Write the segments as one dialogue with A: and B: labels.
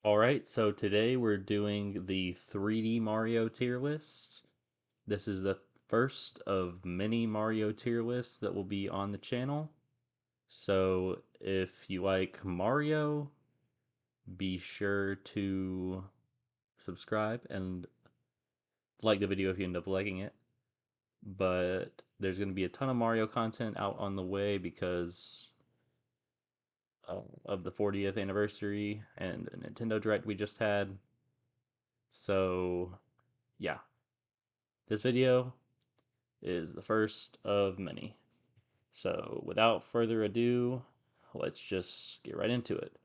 A: Alright, so today we're doing the 3D Mario tier list. This is the first of many Mario tier lists that will be on the channel. So if you like Mario, be sure to subscribe and like the video if you end up liking it. But there's going to be a ton of Mario content out on the way because of the 40th anniversary and a Nintendo Direct we just had. So, yeah, this video is the first of many. So, without further ado, let's just get right into it.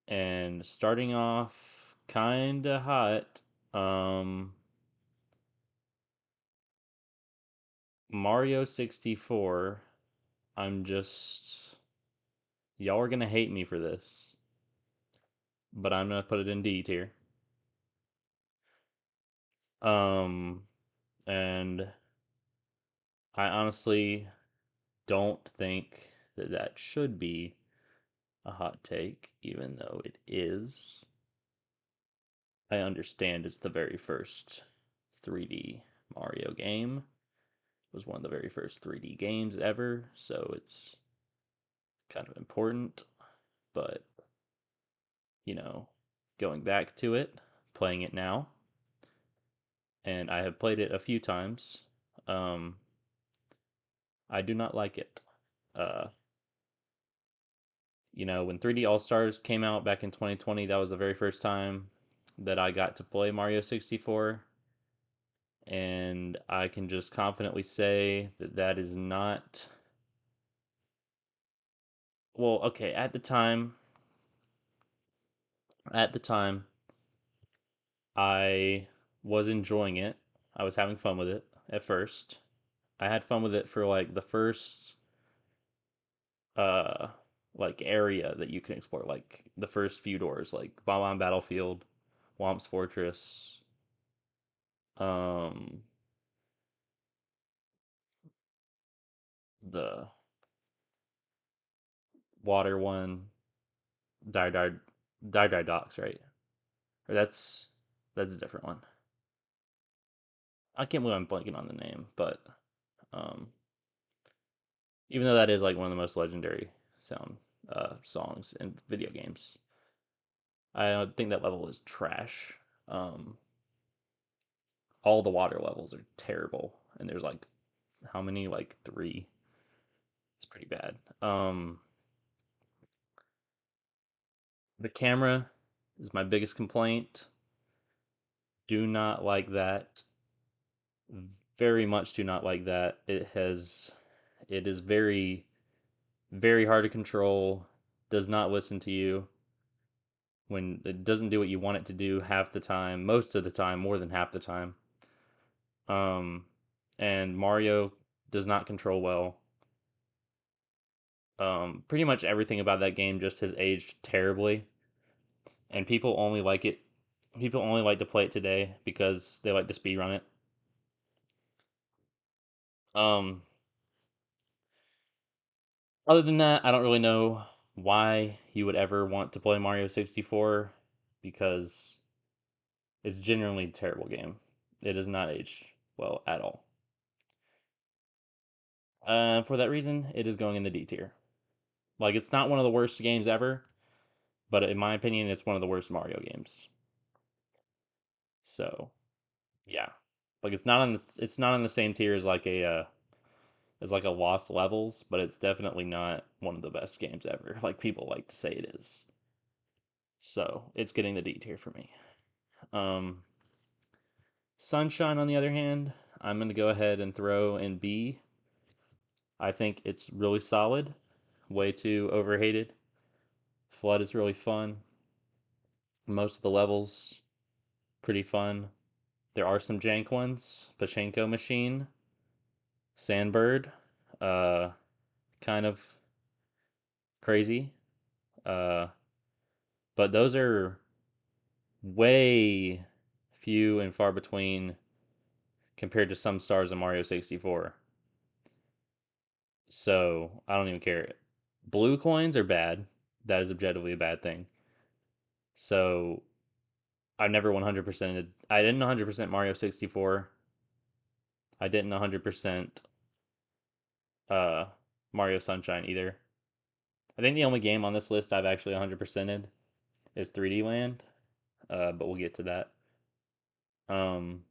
A: And starting off kinda hot, Mario 64. I'm just. Y'all are gonna hate me for this, but I'm gonna put it in D tier. Um, and I honestly don't think that that should be a hot take, even though it is. I understand it's the very first 3D Mario game. It was one of the very first 3D games ever, so it's kind of important. But, you know, going back to it, playing it now, and I have played it a few times, um, I do not like it. Uh, when 3D All Stars came out back in 2020, that was the very first time that I got to play Mario 64. And I can just confidently say that that is not. Well, okay, at the time, I was enjoying it. I was having fun with it at first. I had fun with it for like the first uh like area that you can explore, like the first few doors, like Bomb Battlefield, Womp's Fortress, um the water one, Die Die Die Die Docks, right? Or that's a different one. I can't believe I'm blanking on the name, but um even though that is like one of the most legendary sound songs in video games, I don't think that level is trash. Um, all the water levels are terrible, and there's like how many? Like three. It's pretty bad. The camera is my biggest complaint. Do not like that. Very much do not like that. It is very, very hard to control. Does not listen to you when it doesn't do what you want it to do half the time, most of the time, more than half the time. Um, and Mario does not control well. Pretty much everything about that game just has aged terribly, and people only like it. People only like to play it today because they like to speedrun it. Um, Other than that, I don't really know why you would ever want to play Mario 64 because it's genuinely a terrible game. It has not aged well at all. For that reason, it is going in the D tier. Like, it's not one of the worst games ever, but in my opinion, it's one of the worst Mario games. So, yeah, like it's not on the same tier as like a Lost Levels, but it's definitely not one of the best games ever. Like people like to say it is. So it's getting the D tier for me. Um, Sunshine, on the other hand, I'm gonna go ahead and throw in B. I think it's really solid. Way too overhated. Flood is really fun. Most of the levels pretty fun. There are some jank ones. Pachinko Machine, Sandbird, uh, kind of crazy. Uh, but those are way few and far between compared to some stars in Mario 64. So I don't even care. Blue coins are bad. That is objectively a bad thing. So I never 100%ed. I didn't 100% Mario 64. I didn't 100% uh, Mario Sunshine either. I think the only game on this list I've actually 100%ed is 3D Land, but we'll get to that. Um,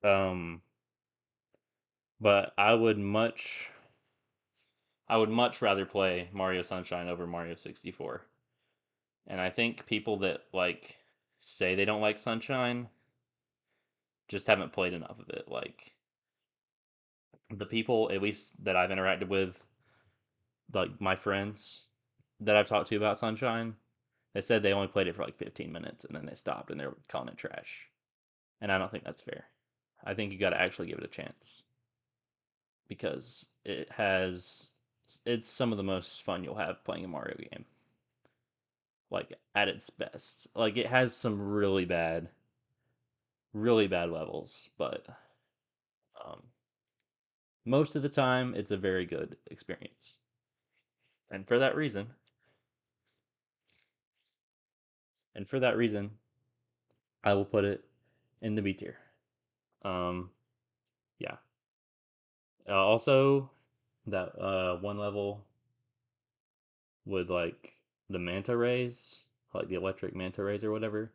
A: um, but I would much rather play Mario Sunshine over Mario 64. And I think people that like say they don't like Sunshine just haven't played enough of it. Like the people at least that I've interacted with, like my friends that I've talked to about Sunshine, they said they only played it for like 15 minutes and then they stopped and they were calling it trash. And I don't think that's fair. I think you got to actually give it a chance because it's some of the most fun you'll have playing a Mario game. Like at its best. Like it has some really bad levels, but um, most of the time it's a very good experience. And for that reason, and for that reason, I will put it in the B tier. Um, yeah. Also, that one level with like the manta rays, like the electric manta rays or whatever,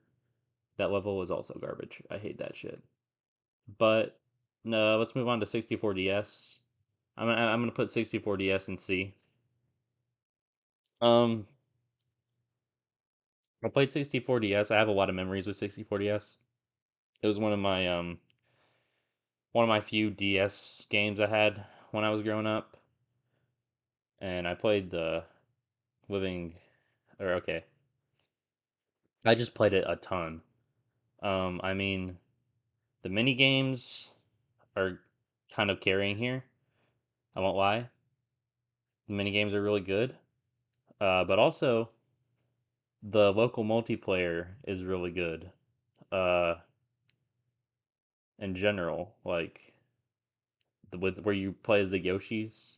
A: that level was also garbage. I hate that shit. But no, let's move on to 64DS. I'm gonna put 64DS in C. Um, I played 64DS. I have a lot of memories with 64DS. It was one of my few DS games I had when I was growing up, and I played the living or okay, I just played it a ton. I mean, the mini games are kind of carrying here. I won't lie. The mini games are really good, but also the local multiplayer is really good. Uh, in general, like with where you play as the Yoshis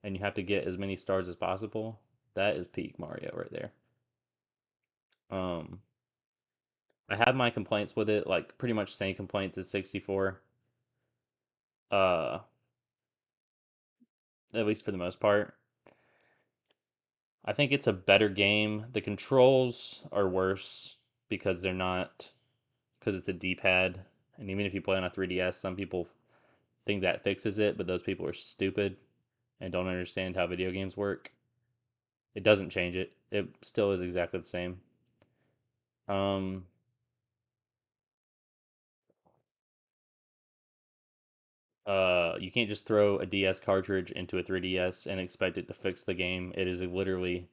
A: and you have to get as many stars as possible. That is peak Mario right there. Um, I have my complaints with it, like pretty much same complaints as 64. Uh, at least for the most part. I think it's a better game. The controls are worse because they're not because it's a D-pad, and even if you play on a 3DS, some people think that fixes it, but those people are stupid and don't understand how video games work. It doesn't change it. It still is exactly the same. Um, you can't just throw a DS cartridge into a 3DS and expect it to fix the game. It is literally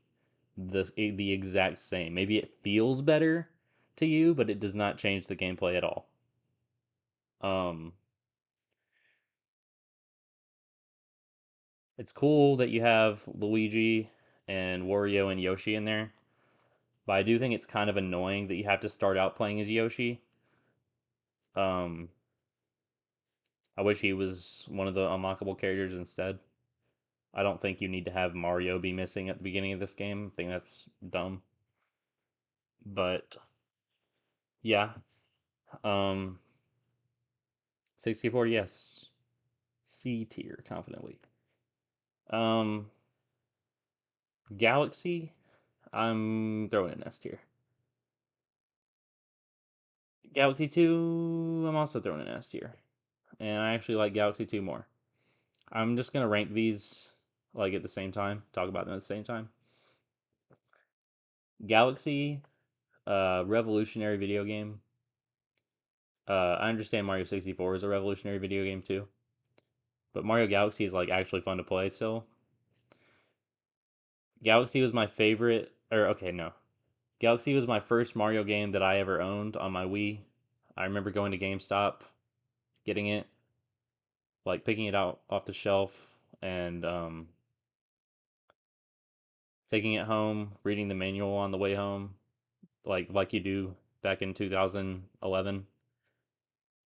A: the exact same. Maybe it feels better to you, but it does not change the gameplay at all. Um, it's cool that you have Luigi and Wario and Yoshi in there, but I do think it's kind of annoying that you have to start out playing as Yoshi. Um, I wish he was one of the unlockable characters instead. I don't think you need to have Mario be missing at the beginning of this game. I think that's dumb. But yeah, um, 6040, yes. C tier, confidently. Um, Galaxy, I'm throwing in S tier. Galaxy 2, I'm also throwing in S tier. And I actually like Galaxy 2 more. I'm just gonna rank these like at the same time, talk about them at the same time. Galaxy, revolutionary video game. I understand Mario 64 is a revolutionary video game too, but Mario Galaxy is like actually fun to play still. Galaxy was my favorite, or okay, no. Galaxy was my first Mario game that I ever owned on my Wii. I remember going to GameStop, getting it, like picking it out off the shelf, and taking it home, reading the manual on the way home, like you do back in 2011,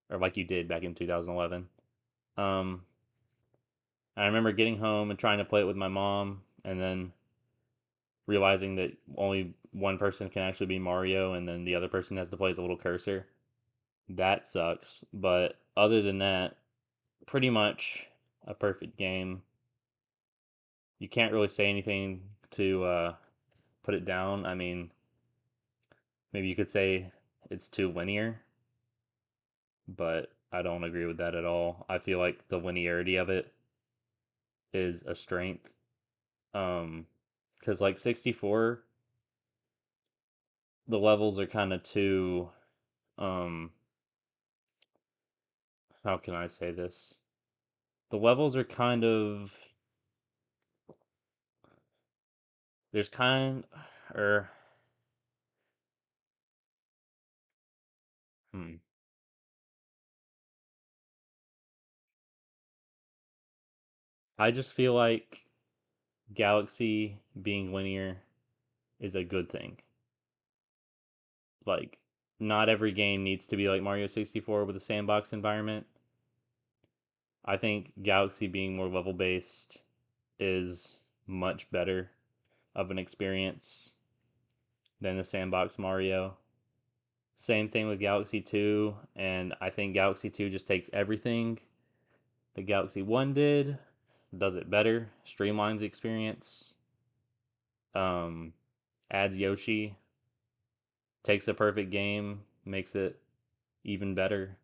A: or like you did back in 2011. Um, I remember getting home and trying to play it with my mom, and then realizing that only one person can actually be Mario and then the other person has to play as a little cursor. That sucks. But other than that, pretty much a perfect game. You can't really say anything to put it down. I mean, maybe you could say it's too linear, but I don't agree with that at all. I feel like the linearity of it is a strength. Because like 64, the levels are kind of too, um, how can I say this? The levels are kind of, there's kind, or, hmm. I just feel like Galaxy being linear is a good thing. Like, not every game needs to be like Mario 64 with a sandbox environment. I think Galaxy being more level based is much better of an experience than the sandbox Mario. Same thing with Galaxy 2, and I think Galaxy 2 just takes everything the Galaxy 1 did, does it better, streamlines the experience, um, adds Yoshi, takes a perfect game, makes it even better.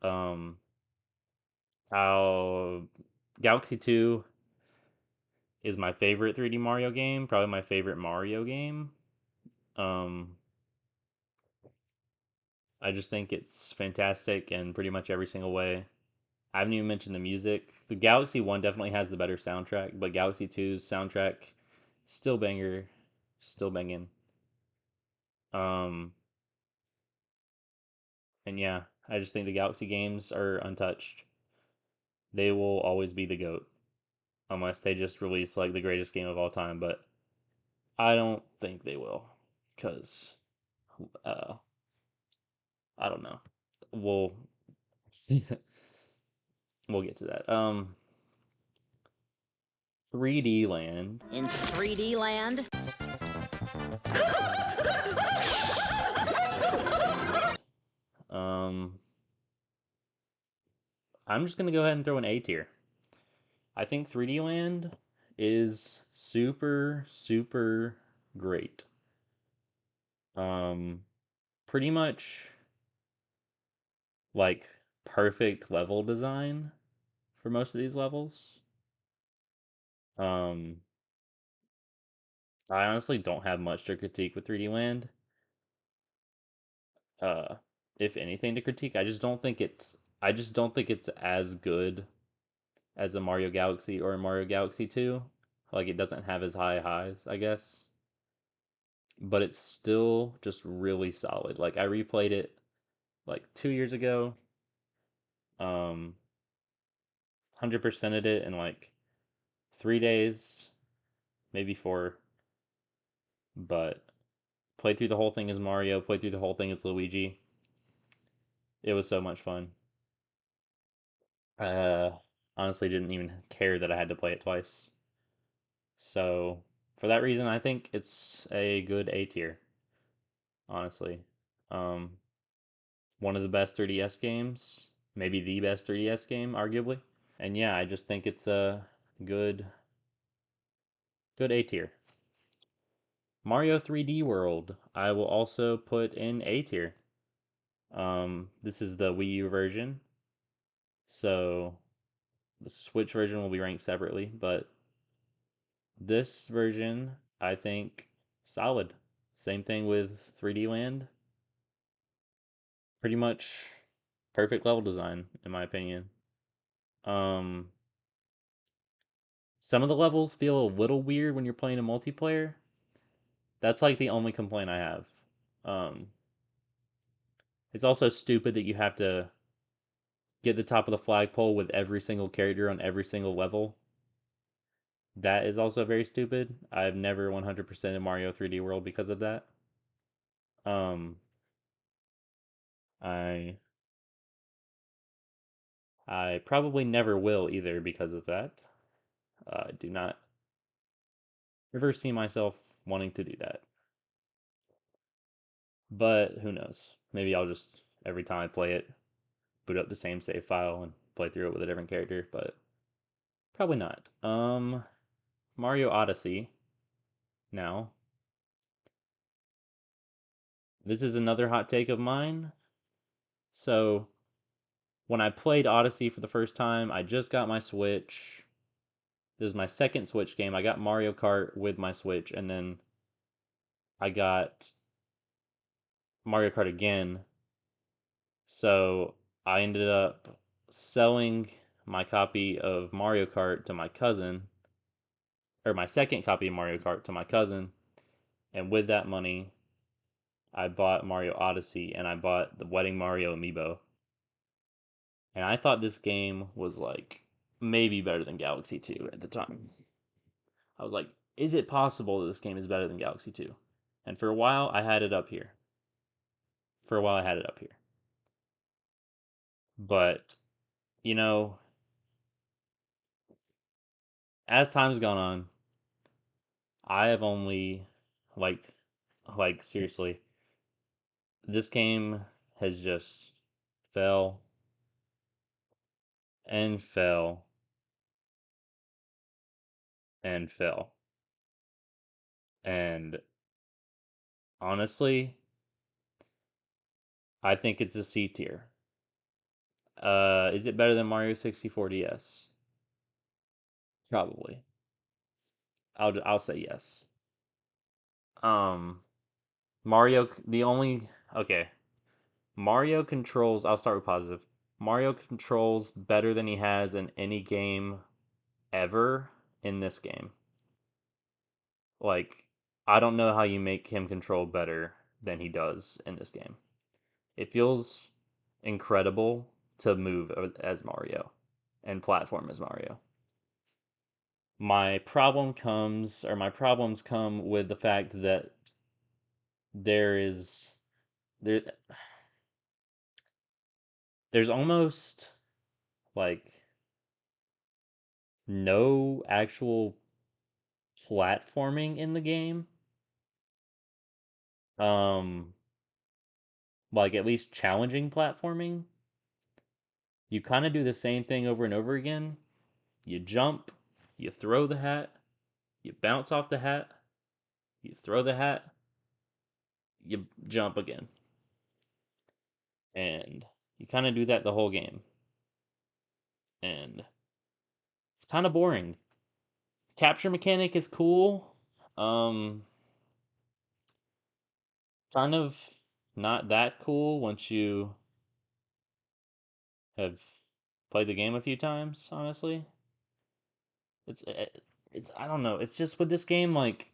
A: Um, how Galaxy 2 is my favorite 3D Mario game, probably my favorite Mario game. Um, I just think it's fantastic in pretty much every single way. I haven't even mentioned the music. The Galaxy 1 definitely has the better soundtrack, but Galaxy 2's soundtrack still banger, still banging. Um, and yeah, I just think the Galaxy games are untouched. They will always be the GOAT unless they just release like the greatest game of all time, but I don't think they will cuz uh I don't know. We'll we'll get to that. 3D Land.
B: In 3D land?
A: Um I'm just going to go ahead and throw an A tier. I think 3D Land is super super great. Um Pretty much like perfect level design for most of these levels. Um I honestly don't have much to critique with 3D Land. Uh if anything to critique, I just don't think it's as good as a Mario Galaxy or a Mario Galaxy 2. Like it doesn't have as high highs, I guess. But it's still just really solid. Like I replayed it like 2 years ago. 100%ed it in like 3 days, maybe four. But played through the whole thing as Mario, played through the whole thing as Luigi. It was so much fun. Uh, Honestly, didn't even care that I had to play it twice. So for that reason, I think it's a good A tier. Honestly, um, one of the best 3DS games, maybe the best 3DS game, arguably. And yeah, I just think it's a good A tier. Mario 3D World, I will also put in A tier. This is the Wii U version, so the Switch version will be ranked separately, but this version, I think, solid. Same thing with 3D Land. Pretty much perfect level design, in my opinion. Um, some of the levels feel a little weird when you're playing a multiplayer. That's like the only complaint I have. Um, it's also stupid that you have to get the top of the flagpole with every single character on every single level. That is also very stupid. I've never 100% in Mario 3D World because of that. Um, I I probably never will either because of that. Do not Never see myself wanting to do that. But who knows? Maybe I'll just every time I play it, boot up the same save file and play through it with a different character, but probably not. Mario Odyssey now. This is another hot take of mine. So, when I played Odyssey for the first time, I just got my Switch. This is my second Switch game. I got Mario Kart with my Switch, and then I got Mario Kart again. So I ended up selling my copy of Mario Kart to my cousin, or my second copy of Mario Kart to my cousin, and with that money, I bought Mario Odyssey and I bought the Wedding Mario amiibo. And I thought this game was like maybe better than Galaxy 2 at the time. I was like, is it possible that this game is better than Galaxy 2? And for a while, I had it up here. For a while, I had it up here. But, you know, as time's gone on, I have only, like, seriously, this game has just fell and fell and fell. And honestly, I think it's a C tier. Is it better than Mario 64 DS? Probably. I'll say yes. Um, Mario, the only okay. Mario controls. I'll start with positive. Mario controls better than he has in any game ever in this game. Like, I don't know how you make him control better than he does in this game. It feels incredible to move as Mario and platform as Mario. My problems come with the fact that there is there there's almost like no actual platforming in the game. Um like at least challenging platforming. You kind of do the same thing over and over again. You jump, you throw the hat, you bounce off the hat, you throw the hat, you jump again. And you kind of do that the whole game. And it's kind of boring. Capture mechanic is cool. Um kind of not that cool once you have played the game a few times, honestly. It's it's I don't know. It's just with this game like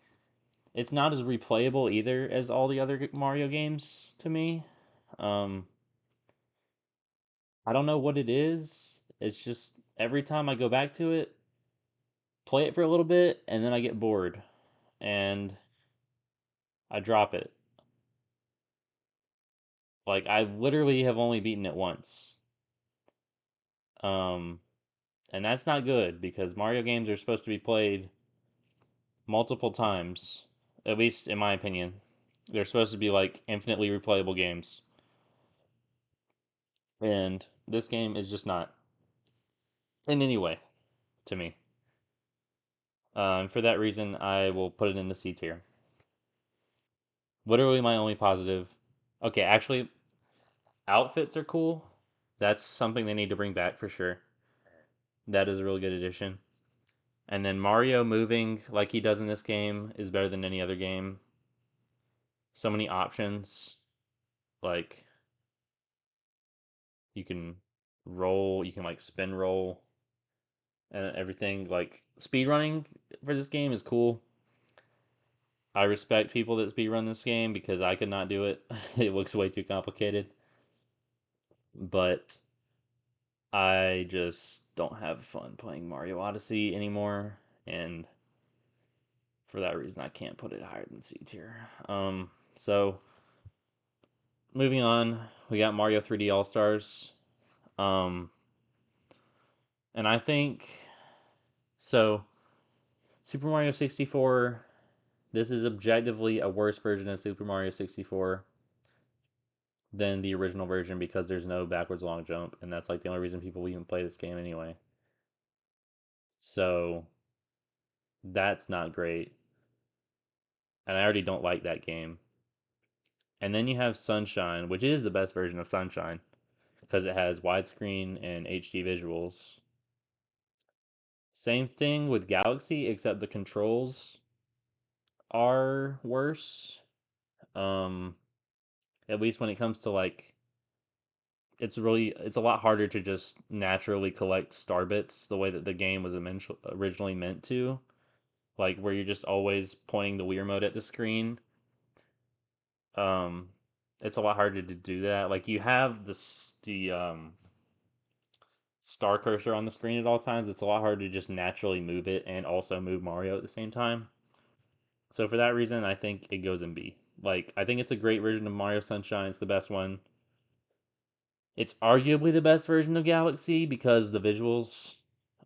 A: it's not as replayable either as all the other Mario games to me. Um I don't know what it is. It's just every time I go back to it, play it for a little bit, and then I get bored and I drop it. Like I literally have only beaten it once. Um and that's not good because Mario games are supposed to be played multiple times, at least in my opinion. They're supposed to be like infinitely replayable games. And this game is just not in any way to me. For that reason, I will put it in the C tier. Literally my only positive. Okay, actually, outfits are cool. That's something they need to bring back for sure. That is a really good addition. And then Mario moving like he does in this game is better than any other game. So many options. Like you can roll, you can like spin roll and everything. Like speed running for this game is cool. I respect people that speed run this game because I could not do it. It looks way too complicated. But I just don't have fun playing Mario Odyssey anymore, and for that reason, I can't put it higher than C tier. So moving on, we got Mario 3D All Stars, um, and I think so. Super Mario 64. this is objectively a worse version of Super Mario 64 than the original version because there's no backwards long jump, and that's like the only reason people even play this game anyway. So that's not great, and I already don't like that game. And then you have Sunshine, which is the best version of Sunshine because it has widescreen and HD visuals. Same thing with Galaxy, except the controls are worse. Um, at least when it comes to like, it's a lot harder to just naturally collect star bits the way that the game was originally meant to. Like where you're just always pointing the Wii remote at the screen. Um, it's a lot harder to do that. Like you have the star cursor on the screen at all times. It's a lot harder to just naturally move it and also move Mario at the same time. So for that reason, I think it goes in B. Like I think it's a great version of Mario Sunshine. It's the best one. It's arguably the best version of Galaxy because the visuals,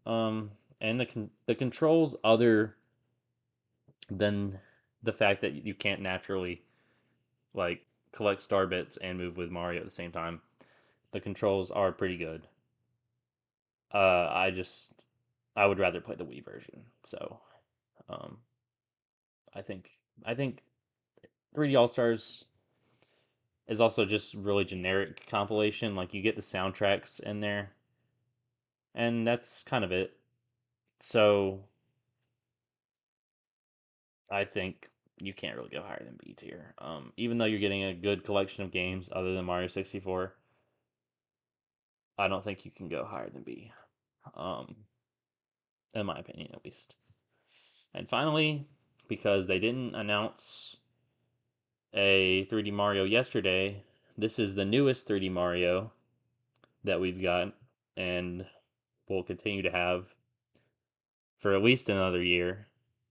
A: and the controls, other than the fact that you can't naturally like collect star bits and move with Mario at the same time. The controls are pretty good. I just I would rather play the Wii version. So, um, I think I think 3D All Stars is also just really generic compilation. Like you get the soundtracks in there, and that's kind of it. So I think you can't really go higher than B tier. Even though you're getting a good collection of games other than Mario 64, I don't think you can go higher than B. Um, in my opinion, at least. And finally, because they didn't announce a 3D Mario yesterday, this is the newest 3D Mario that we've got, and will continue to have for at least another year.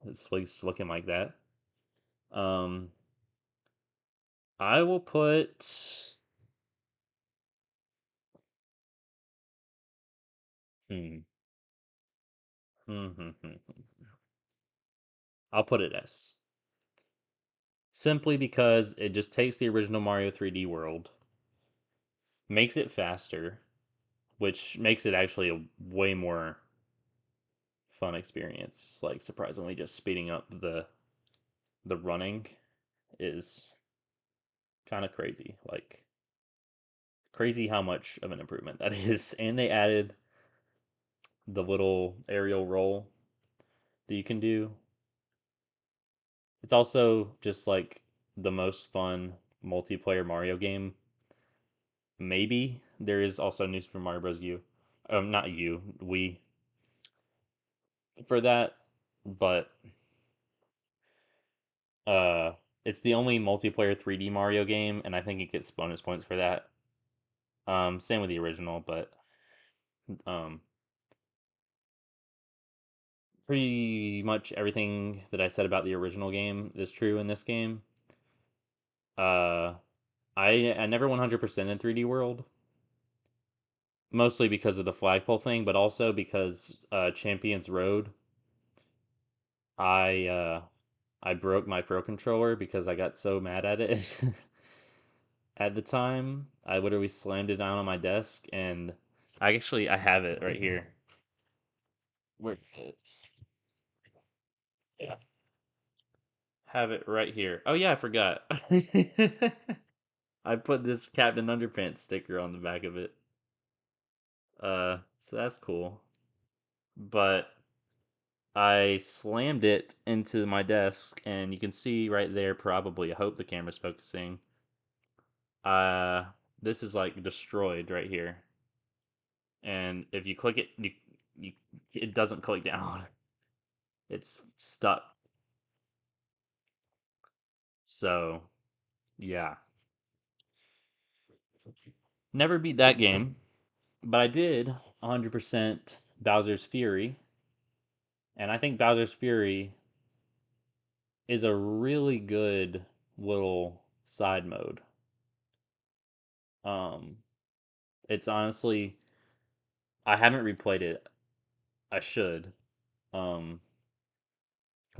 A: It's at least looking like that. Um, I will put. Hmm. I'll put it S. Simply because it just takes the original Mario 3D world, makes it faster, which makes it actually a way more fun experience. Like surprisingly, just speeding up the running is kind of crazy. Like crazy how much of an improvement that is. And they added the little aerial roll that you can do. It's also just like the most fun multiplayer Mario game. Maybe there is also New Super Mario Bros. U. Not U, Wii for that, but uh, it's the only multiplayer 3D Mario game, and I think it gets bonus points for that. Same with the original, but um, pretty much everything that I said about the original game is true in this game. Uh, I never 100% in 3D World, mostly because of the flagpole thing, but also because Champions Road, I uh, I broke my Pro controller because I got so mad at it at the time. I literally slammed it down on my desk, and I have it right here. Where is it? Yeah, have it right here. Oh yeah, I forgot. I put this Captain Underpants sticker on the back of it. So that's cool. But I slammed it into my desk, and you can see right there. Probably, I hope the camera's focusing. Uh, this is like destroyed right here, and if you click it, you it doesn't click down. It's stuck. So yeah, never beat that game, but I did 100% Bowser's Fury, and I think Bowser's Fury is a really good little side mode. Um, it's honestly, I haven't replayed it. I should,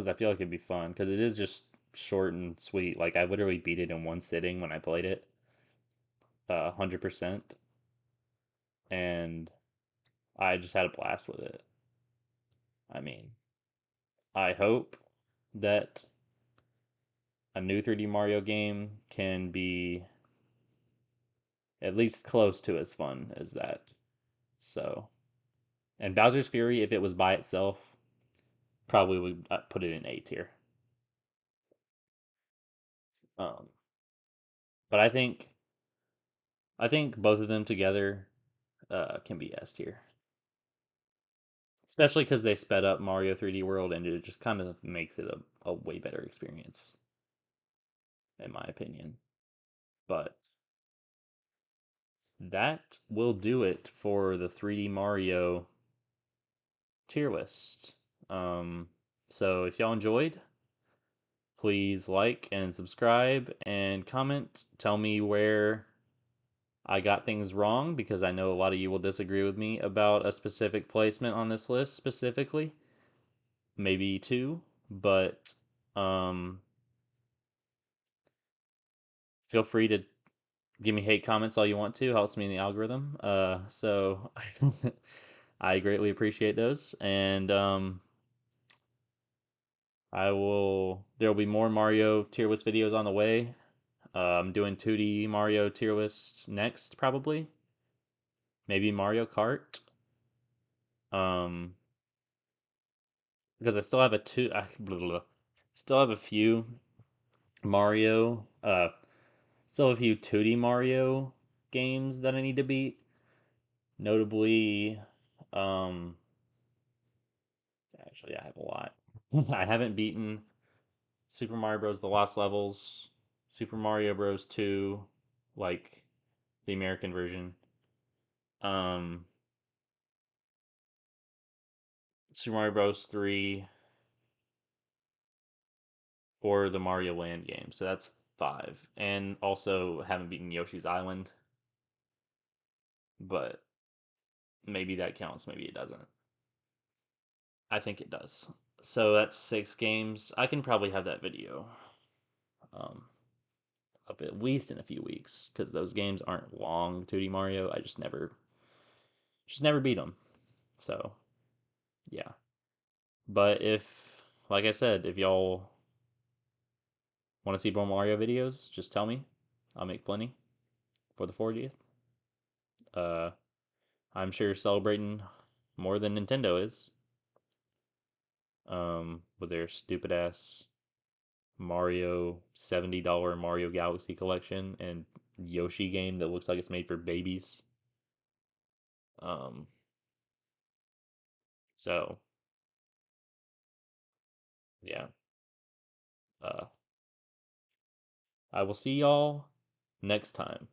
A: because I feel like it'd be fun because it is just short and sweet. Like I literally beat it in one sitting when I played it, 100%, and I just had a blast with it. I mean, I hope that a new 3D Mario game can be at least close to as fun as that. So, and Bowser's Fury, if it was by itself, probably would put it in A tier. Um, but I think both of them together can be S tier, especially because they sped up Mario 3D World and it just kind of makes it a way better experience, in my opinion. But that will do it for the 3D Mario tier list. Um, so if y'all enjoyed, please like and subscribe and comment. Tell me where I got things wrong because I know a lot of you will disagree with me about a specific placement on this list specifically. Maybe two, but um, feel free to give me hate comments all you want to. Helps me in the algorithm. So I greatly appreciate those, and I will. There will be more Mario tier list videos on the way. I'm doing 2D Mario tier list next, probably. Maybe Mario Kart. Um, because I still have a two. Blah, blah, blah. Still have a few Mario. Still have a few 2D Mario games that I need to beat. Notably, um, actually, I have a lot. I haven't beaten Super Mario Bros. The Lost Levels, Super Mario Bros. 2, like the American version. Um, Super Mario Bros. 3, or the Mario Land game. So that's five. And also haven't beaten Yoshi's Island, but maybe that counts, maybe it doesn't. I think it does. So that's six games. I can probably have that video um, up at least in a few weeks because those games aren't long. 2D Mario, I just never beat them. So yeah. But if, like I said, if y'all want to see more Mario videos, just tell me. I'll make plenty for the 40th. Uh, I'm sure you're celebrating more than Nintendo is. With their stupid ass Mario $70 Mario Galaxy collection and Yoshi game that looks like it's made for babies. Um, so yeah. Uh, I will see y'all next time.